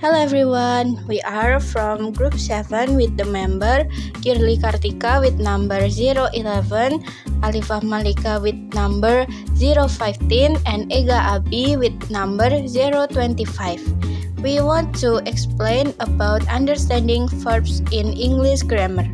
Hello everyone, we are from group 7 with the member Kirli Kartika with number 011, Alifah Malika with number 015, and Ega Abi with number 025. We want to explain about understanding verbs in English grammar.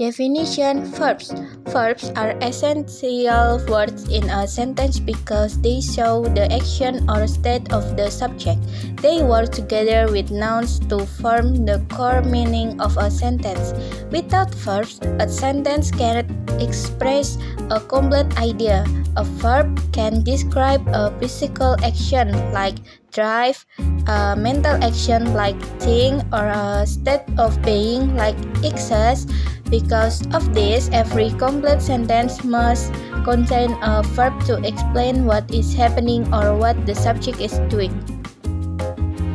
Definition: verbs. Verbs are essential words in a sentence because they show the action or state of the subject. They work together with nouns to form the core meaning of a sentence. Without verbs, a sentence cannot express a complete idea. A verb can describe a physical action like drive, a mental action like think, or a state of being like exist. Because of this, every complete sentence must contain a verb to explain what is happening or what the subject is doing.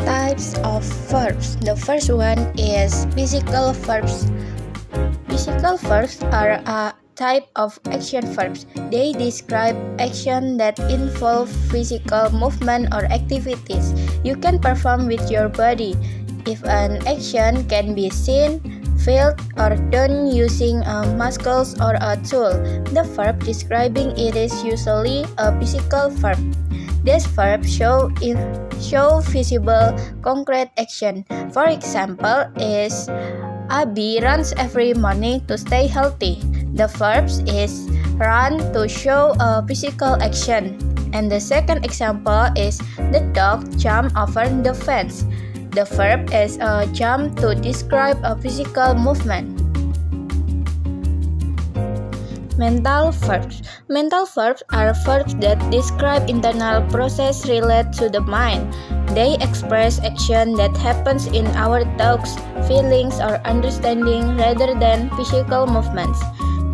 Types of verbs. The first one is physical verbs. Physical verbs are a type of action verbs. They describe action that involve physical movement or activities you can perform with your body. If an action can be seen, felt, or done using muscles or a tool, the verb describing it is usually a physical verb. These verbs show visible, concrete action. For example, is Abi runs every morning to stay healthy. The verbs is run to show a physical action. And the second example is the dog jumped over the fence. The verb is jump to describe a physical movement. Mental verbs. Mental verbs are verbs that describe internal process related to the mind. They express action that happens in our thoughts, feelings, or understanding rather than physical movements.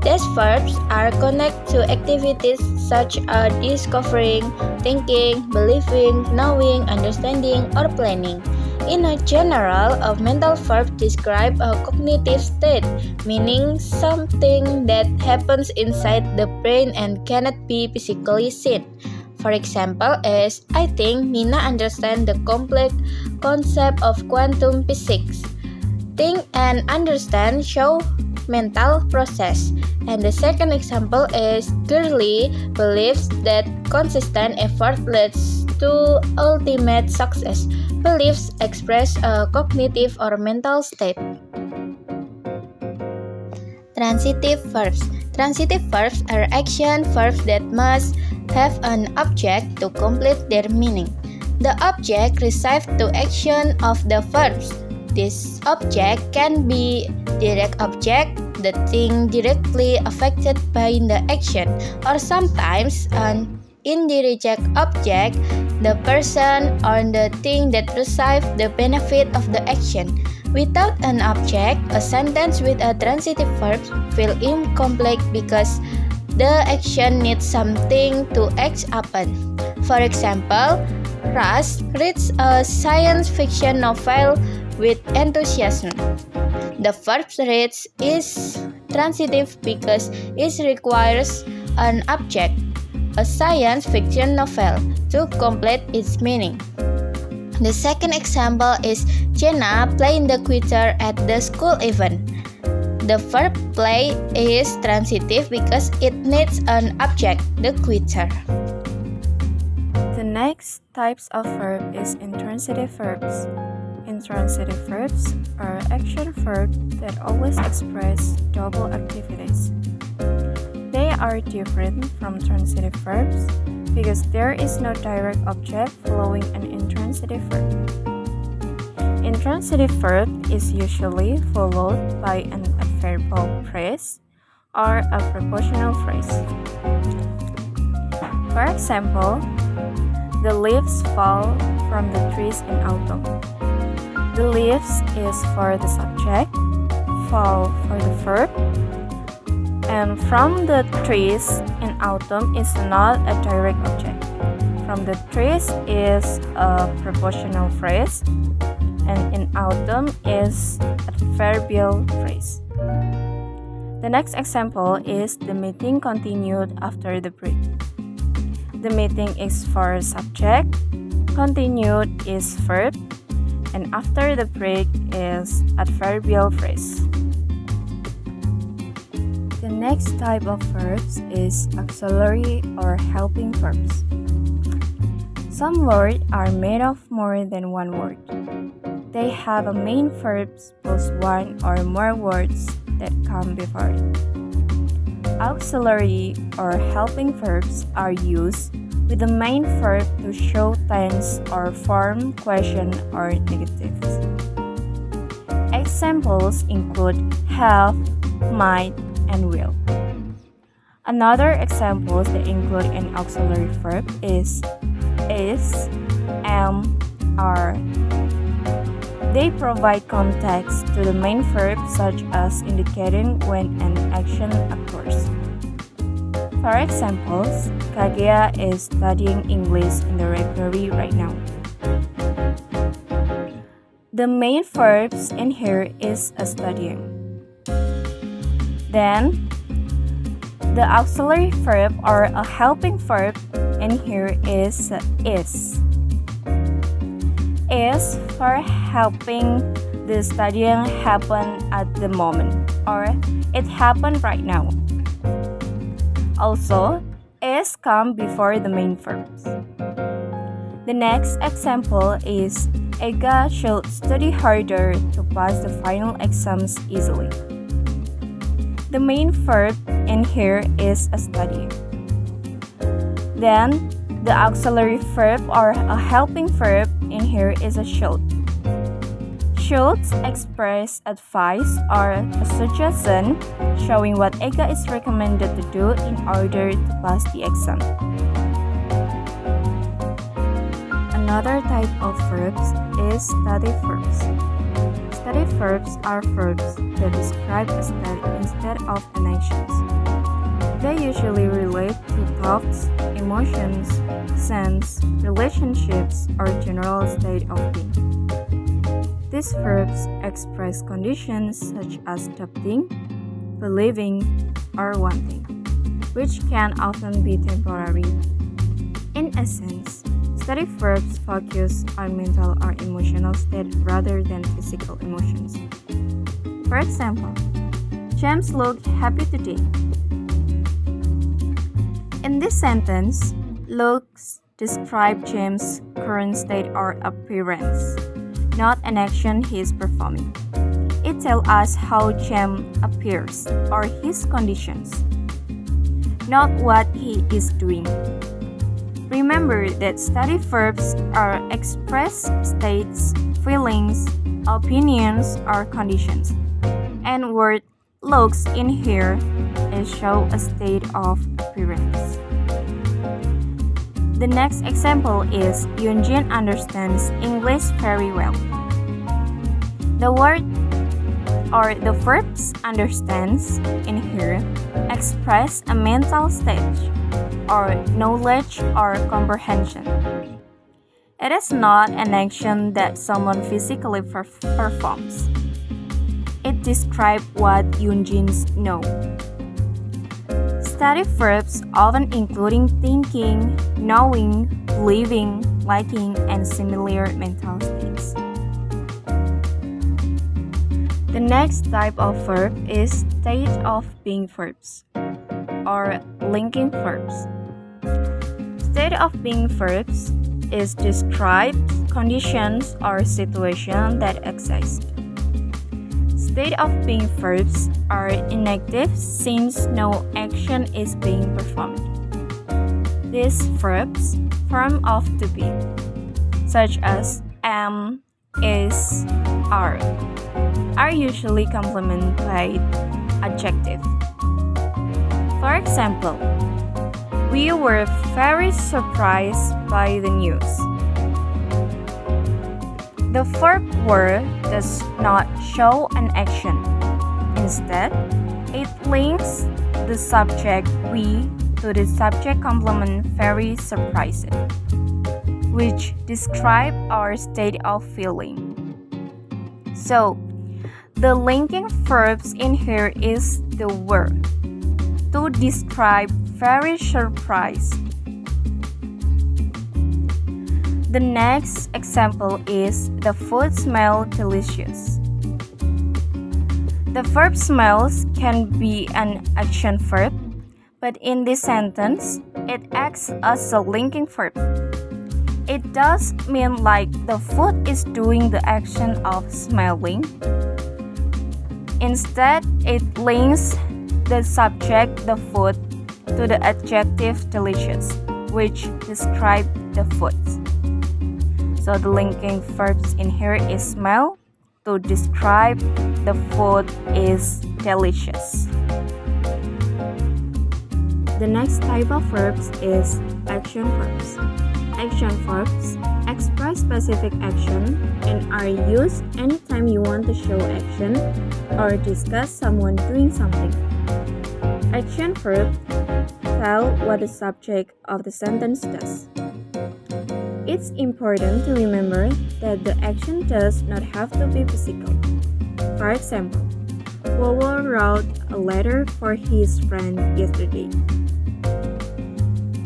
These verbs are connected to activities such as discovering, thinking, believing, knowing, understanding, or planning. In a general, a mental verb describes a cognitive state, meaning something that happens inside the brain and cannot be physically seen. For example, is I think Nina understands the complex concept of quantum physics. Think and understand show mental process. And the second example is Girly believes that consistent effort leads to ultimate success. Beliefs express a cognitive or mental state. Transitive verbs. Transitive verbs are action verbs that must have an object to complete their meaning. The object receives the action of the verbs. This object can be direct object, the thing directly affected by the action, or sometimes an indirect object, the person or the thing that receives the benefit of the action. Without an object, a sentence with a transitive verb feels incomplete because the action needs something to act upon. For example, Russ reads a science fiction novel with enthusiasm. The verb reads is transitive because it requires an object, a science fiction novel, to complete its meaning. The second example is Jenna playing the guitar at the school event. The verb play is transitive because it needs an object, the guitar. The next types of verb is intransitive verbs. Intransitive verbs are action verbs that always express double activities. They are different from transitive verbs because there is no direct object following an intransitive verb. Intransitive verb is usually followed by an adverbial phrase or a prepositional phrase. For example, the leaves fall from the trees in autumn. The leaves is for the subject, fall for the verb, and from the trees in autumn is not a direct object. From the trees is a prepositional phrase, and in autumn is adverbial phrase. The next example is the meeting continued after the break. The meeting is for subject, Continued is verb, and after the break is adverbial phrase. The next type of verbs is auxiliary or helping verbs. Some words are made of more than one word. They have a main verb plus one or more words that come before it. Auxiliary or helping verbs are used with the main verb to show tense or form question or negatives. Examples include have, might, and will. Another example that include an auxiliary verb is, am, are. They provide context to the main verb such as indicating when an action occurs. For example, Kagea is studying English in the library right now. The main verbs in here is studying. Then, the auxiliary verb or a helping verb in here is. Is for helping the studying happen at the moment or it happened right now. Also, is come before the main verbs. The next example is Ega should study harder to pass the final exams easily. The main verb in here is study. Then, the auxiliary verb or a helping verb in here is should. Should express advice or a suggestion showing what Ega is recommended to do in order to pass the exam. Another type of verbs is stative verbs. Stative verbs are verbs that describe a state instead of an action. They usually relate to thoughts, emotions, sense, relationships, or general state of being. These verbs express conditions such as doubting, believing, or wanting, which can often be temporary. In essence, stative verbs focus on mental or emotional state rather than physical emotions. For example, James looked happy today. In this sentence, looks describe James' current state or appearance, not an action he is performing. It tells us how James appears or his conditions, not what he is doing. Remember that stative verbs are express states, feelings, opinions, or conditions, and word looks in here is show a state of appearance. The next example is Yunjin understands English very well. The word or the verbs understands in here express a mental state or knowledge or comprehension. It is not an action that someone physically performs. It describes what Yunjins know. Stative verbs often including thinking, knowing, believing, liking, and similar mental states. The next type of verb is state of being verbs or linking verbs. State of being verbs is describes conditions or situations that exist. State of being verbs are inactive since no action is being performed. These verbs form of to be, such as am, is, are usually complemented by adjective. For example, we were very surprised by the news. The verb were does not show an action. Instead, it links the subject we to the subject complement very surprised, which describe our state of feeling. So, the linking verbs in here is the word to describe very surprised. The next example is the food smells delicious. The verb smells can be an action verb, but in this sentence, it acts as a linking verb. It does mean like the food is doing the action of smelling. Instead, it links the subject, the food, to the adjective delicious, which describe the food. So the linking verbs in here is smell to describe the food is delicious. The next type of verbs is action verbs. Action verbs express specific action and are used anytime you want to show action or discuss someone doing something. Action verbs tell what the subject of the sentence does. It's important to remember that the action does not have to be physical. For example, Wowo wrote a letter for his friend yesterday.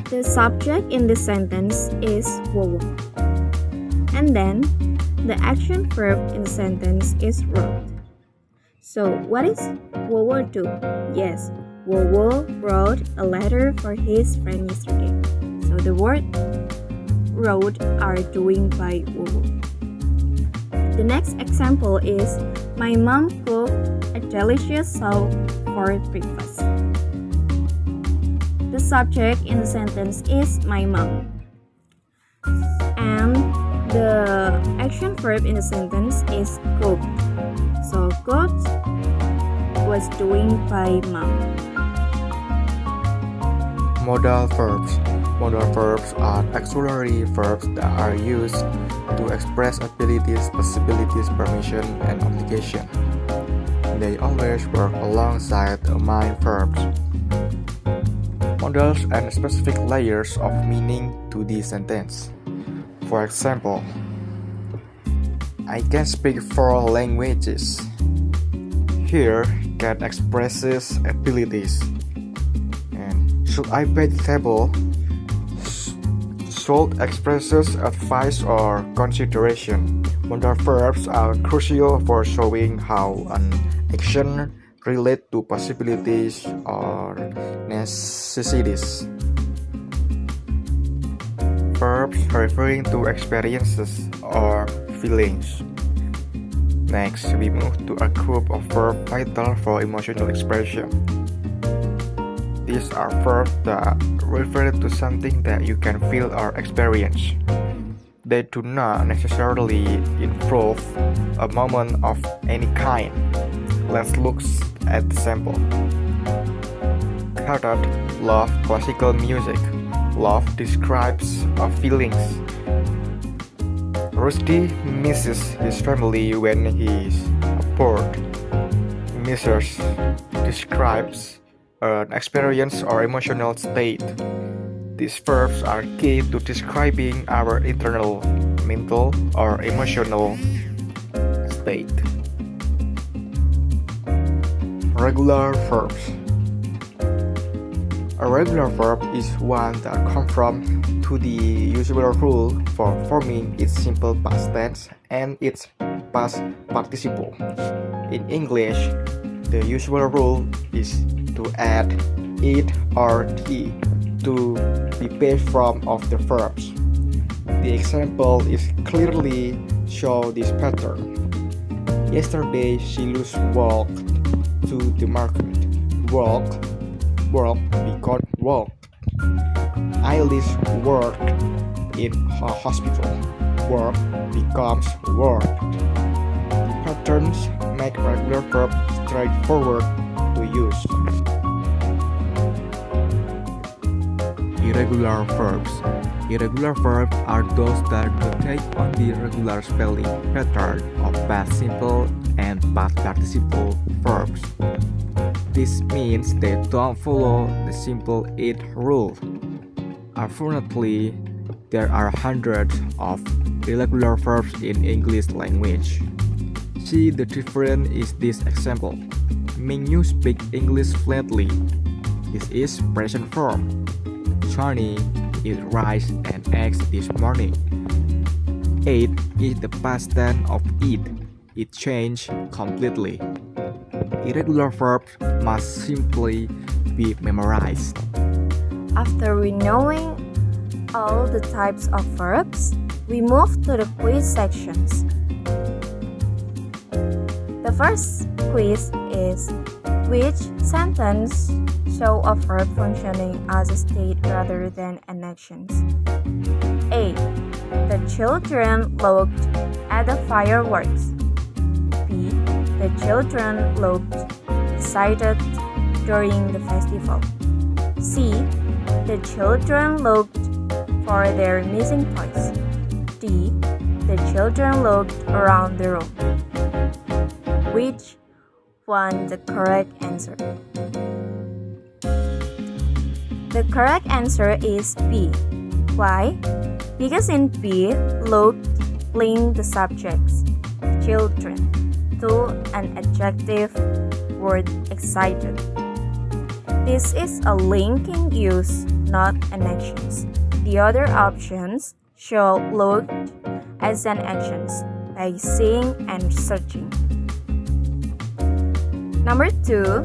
The subject in this sentence is Wowo. And then, the action verb in the sentence is wrote. So, what is Wowo do? Yes, Wowo wrote a letter for his friend yesterday. So, the word wrote are doing by Wowo. The next example is my mom cooked a delicious soup for breakfast. The subject in the sentence is my mom. And the action verb in the sentence is cooked. So cooked was doing by mom. Modal verbs. Modal verbs are auxiliary verbs that are used to express abilities, possibilities, permission, and obligation. They always work alongside the main verbs. Modals and specific layers of meaning to the sentence. For example, I can speak 4 languages. Here can expresses abilities. And should I pay the table? Should expresses advice or consideration. Modal verbs are crucial for showing how an action relates to possibilities or necessities. Verbs referring to experiences or feelings. Next, we move to a group of verbs vital for emotional expression. These are verbs that refer to something that you can feel or experience. They do not necessarily involve a moment of any kind. Let's look at the sample. Carrot loves classical music. Love describes feelings. Rusty misses his family when he is bored. Misses describes an experience or emotional state. These verbs are key to describing our internal, mental, or emotional state. Regular verbs. A regular verb is one that conforms to the usual rule for forming its simple past tense and its past participle. In English, the usual rule is to add it or the to the base form of the verbs. The example is clearly show this pattern. Yesterday, Shilus walked to the market. Walk become walk. Alice worked in a hospital. Work becomes work. The patterns make regular verb straightforward to use. Irregular verbs. Irregular verbs are those that rotate on the regular spelling pattern of past simple and past participle verbs. This means they don't follow the simple it rule. Unfortunately, there are hundreds of irregular verbs in English language. See the difference is this example. Ming you speak English fluently. This is present form. Johnny eat rice and eggs this morning. Ate is the past tense of eat. It changed completely. Irregular verbs must simply be memorized. After we knowing all the types of verbs, we move to the quiz sections. The first quiz is, which sentence show a verb functioning as a state rather than an action? A. The children looked at the fireworks. B. The children looked excited during the festival. C. The children looked for their missing toys. D. The children looked around the room. Which one the correct answer? The correct answer is B. Why? Because in B, looked link the subjects, children, to an adjective word excited. This is a linking use, not an action. The other options show looked as an action by seeing and searching. Number 2,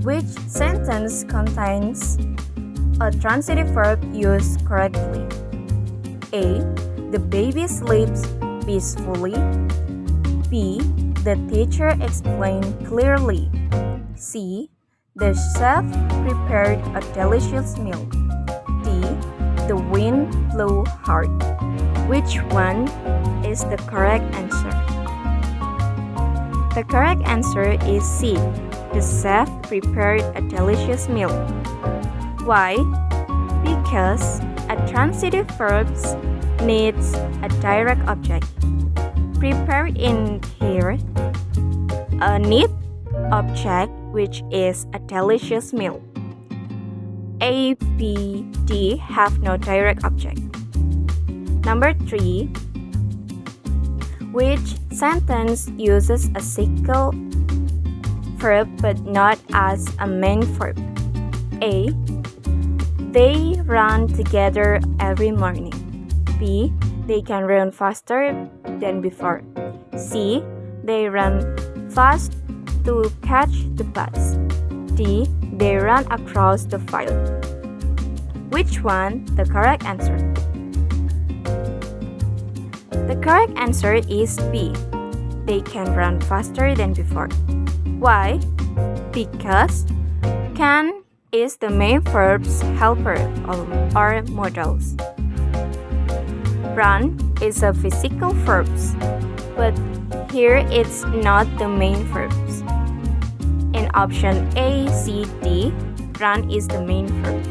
which sentence contains a transitive verb used correctly? A. The baby sleeps peacefully. B. The teacher explained clearly. C. The chef prepared a delicious meal. D. The wind blew hard. Which one is the correct answer? The correct answer is C. The chef prepared a delicious meal. Why? Because a transitive verb needs a direct object. Prepare in here a neat object which is a delicious meal. A, B, D have no direct object. Number 3, which sentence uses a single verb but not as a main verb? A. They run together every morning. B. They can run faster than before. C. They run fast to catch the bus. D. They run across the field. Which one the correct answer? The correct answer is B. They can run faster than before. Why? Because can is the main verb's helper or modals. Run is a physical verb, but here it's not the main verbs. In option A, C, D, run is the main verb.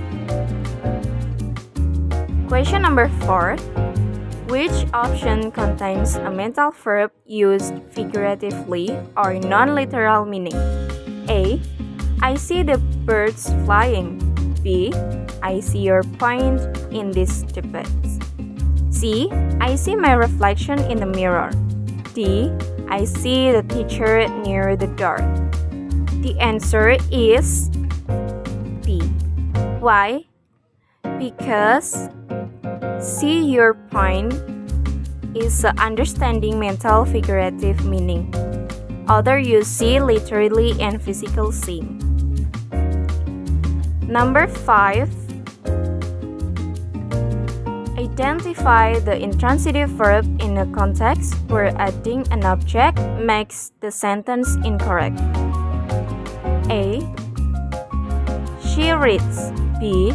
Question number 4. Which option contains a mental verb used figuratively or non-literal meaning? A. I see the birds flying. B. I see your point in this debate. C. I see my reflection in the mirror. D. I see the teacher near the door. The answer is B. Why? Because see your point is the understanding mental figurative meaning. Other use see literally and physical seeing. Number 5. Identify the intransitive verb in a context where adding an object makes the sentence incorrect. A. She reads. B.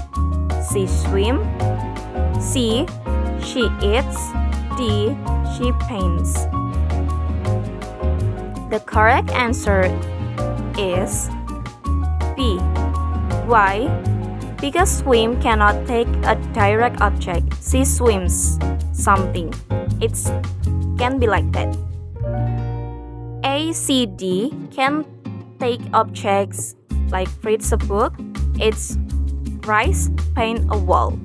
She swims. C. She eats. D. She paints. The correct answer is B. Why? Because swim cannot take a direct object. She swims something. It can be like that. A, C, D can take objects like reads a book, eats rice, paint a wall.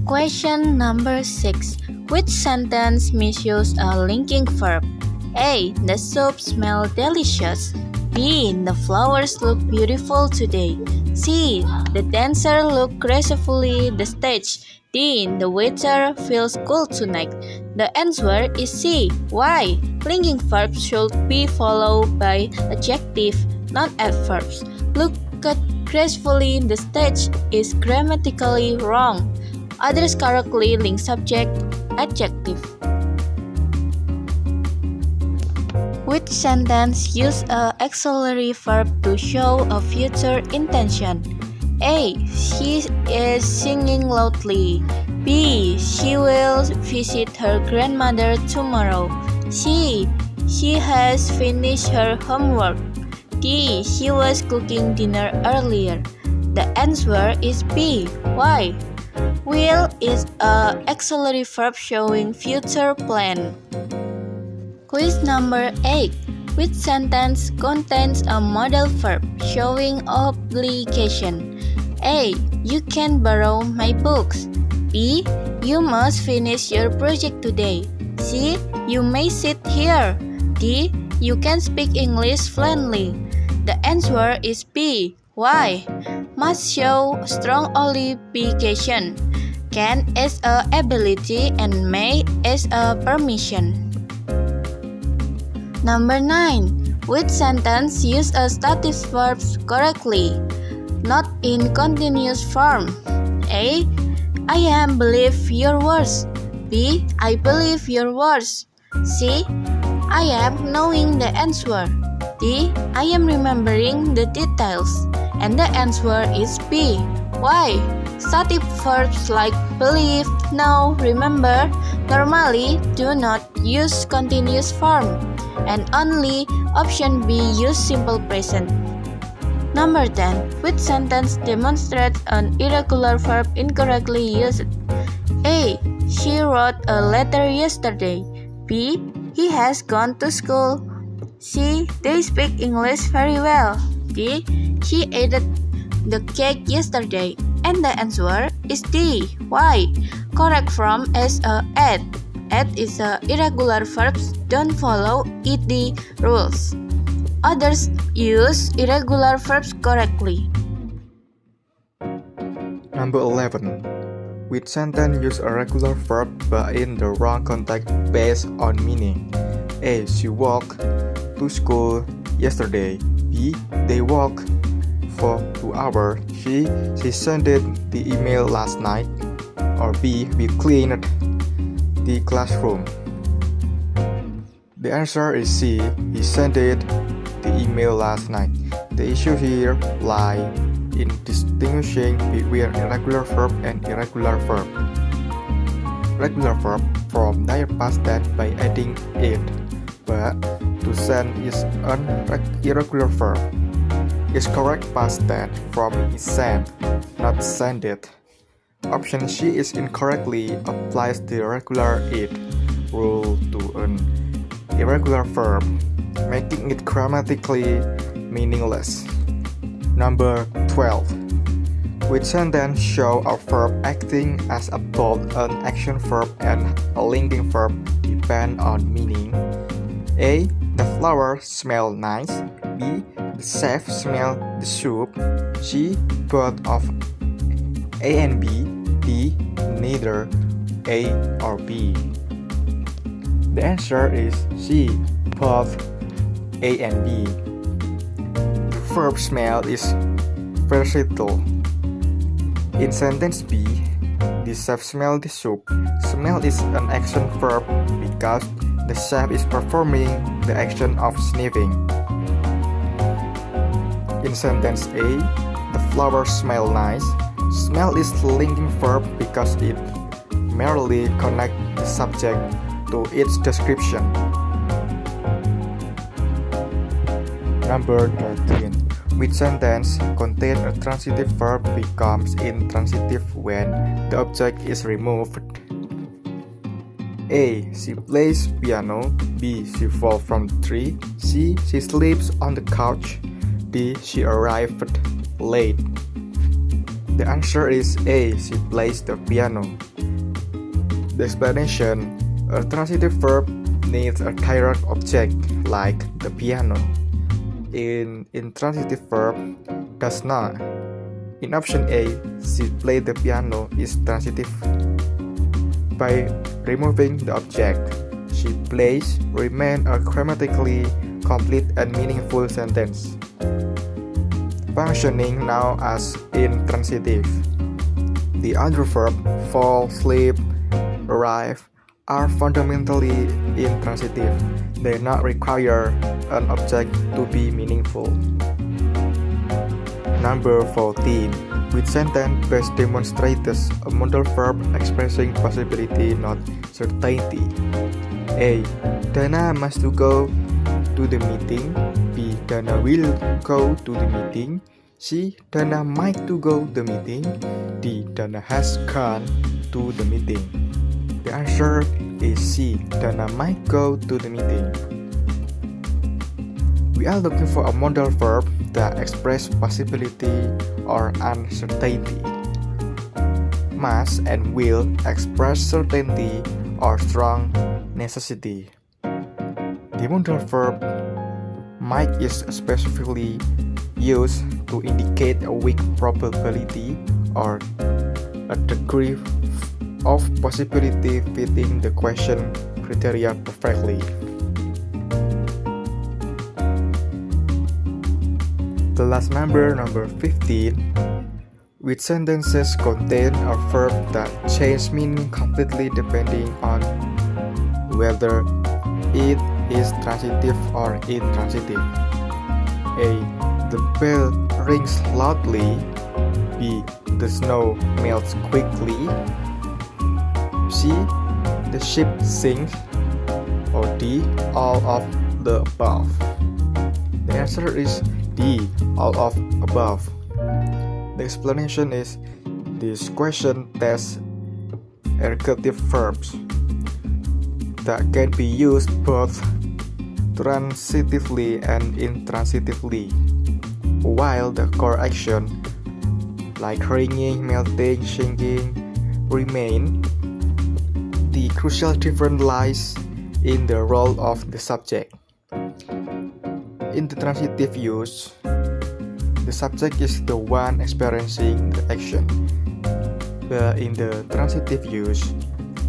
Question number 6. Which sentence misuse a linking verb? A. The soup smells delicious. B. The flowers look beautiful today. C. The dancer look gracefully the stage. D. The weather feels cool tonight. The answer is C. Why? Linking verbs should be followed by adjective, not adverbs. Look at gracefully the stage is grammatically wrong. Others correctly link subject, adjective. Which sentence use a auxiliary verb to show a future intention? A. She is singing loudly. B. She will visit her grandmother tomorrow. C. She has finished her homework. D. She was cooking dinner earlier. The answer is B. Why? Will is a auxiliary verb showing future plan. Quiz number 8. Which sentence contains a modal verb showing obligation? A. You can borrow my books. B. You must finish your project today. C. You may sit here. D. You can speak English fluently. The answer is B. Why? Must show strong obligation. Can is a ability and may is a permission. Number 9. Which sentence use a stative verbs correctly? Not in continuous form. A. I am believe your words. B. I believe your words. C. I am knowing the answer. D. I am remembering the details. And the answer is B. Why? Stative verbs like believe, know, remember normally do not use continuous form, and only option B use simple present. Number 10. Which sentence demonstrates an irregular verb incorrectly used? A. She wrote a letter yesterday. B. He has gone to school. C. They speak English very well. D. She ate the cake yesterday. And the answer is D. Why? Correct form is a ate. Ate is a irregular verbs don't follow ed rules. Others use irregular verbs correctly. Number 11. Which sentence use a regular verb but in the wrong context based on meaning? A. She walked to school yesterday. B. They walked for 2 hours. C. She sent the email last night. Or B. We cleaned the classroom. The answer is C. He sent the email last night. The issue here lies in distinguishing between irregular verb and irregular verb. Regular verb form their past tense by adding it, but to send is an irregular verb. Its correct past tense form is sent, not sended. Option C is incorrectly applies the regular it rule to an irregular verb, making it grammatically meaningless. Number 12. Which sentence show a verb acting as both an action verb and a linking verb depend on meaning? A. The flower smell nice. B. The chef smell the soup. C. Both of A and B. D. Neither A or B. The answer is C. Both A and B. The verb smell is versatile. In sentence B, the chef smelled the soup. Smell is an action verb because the chef is performing the action of sniffing. In sentence A, the flower smell nice. Smell is linking verb because it merely connects the subject to its description. Number 13. Which sentence contains a transitive verb becomes intransitive when the object is removed? A. She plays piano. B. She falls from the tree. C. She sleeps on the couch. D. She arrived late. The answer is A. She plays the piano. The explanation: a transitive verb needs a direct object like the piano. In intransitive verb does not. In option A, she played the piano is transitive. by removing the object. She plays remain a grammatically complete and meaningful sentence, functioning now as intransitive. The other verbs fall, sleep, arrive are fundamentally intransitive. They not require an object to be meaningful. Number 14. Which sentence best demonstrates a modal verb expressing possibility, not certainty? A. Dana must to go to the meeting. B. Dana will go to the meeting. C. Dana might to go the meeting. D. Dana has gone to the meeting. The answer is C. Dana might go to the meeting. We are looking for a modal verb that express possibility or uncertainty. Must and will express certainty or strong necessity. The modal verb might is specifically used to indicate a weak probability or a degree of possibility fitting the question criteria perfectly. The last number 15. Which sentences contain a verb that change meaning completely depending on whether it is transitive or intransitive? A. The bell rings loudly. B. The snow melts quickly. C. The ship sinks. Or D. All of the above. The answer is D. All of above. The explanation is this question tests ergative verbs that can be used both transitively and intransitively, while the core action like ringing, melting, sinking remain. The crucial difference lies in the role of the subject. In the transitive use, the subject is the one experiencing the action. But in the transitive use,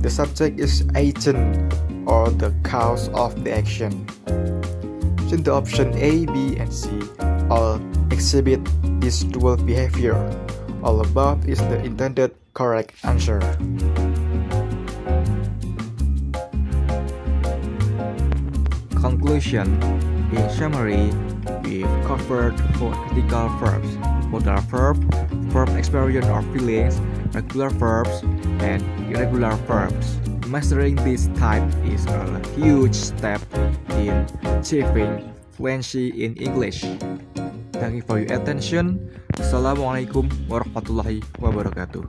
the subject is agent or the cause of the action. Since the option A, B, and C all exhibit this dual behavior, all above is the intended correct answer. Conclusion. In summary, we've covered 4 critical verbs: modal verb, verb experience or feelings, regular verbs, and irregular verbs. Mastering this type is a huge step in achieving fluency in English. Thank you for your attention. Wassalamualaikum warahmatullahi wabarakatuh.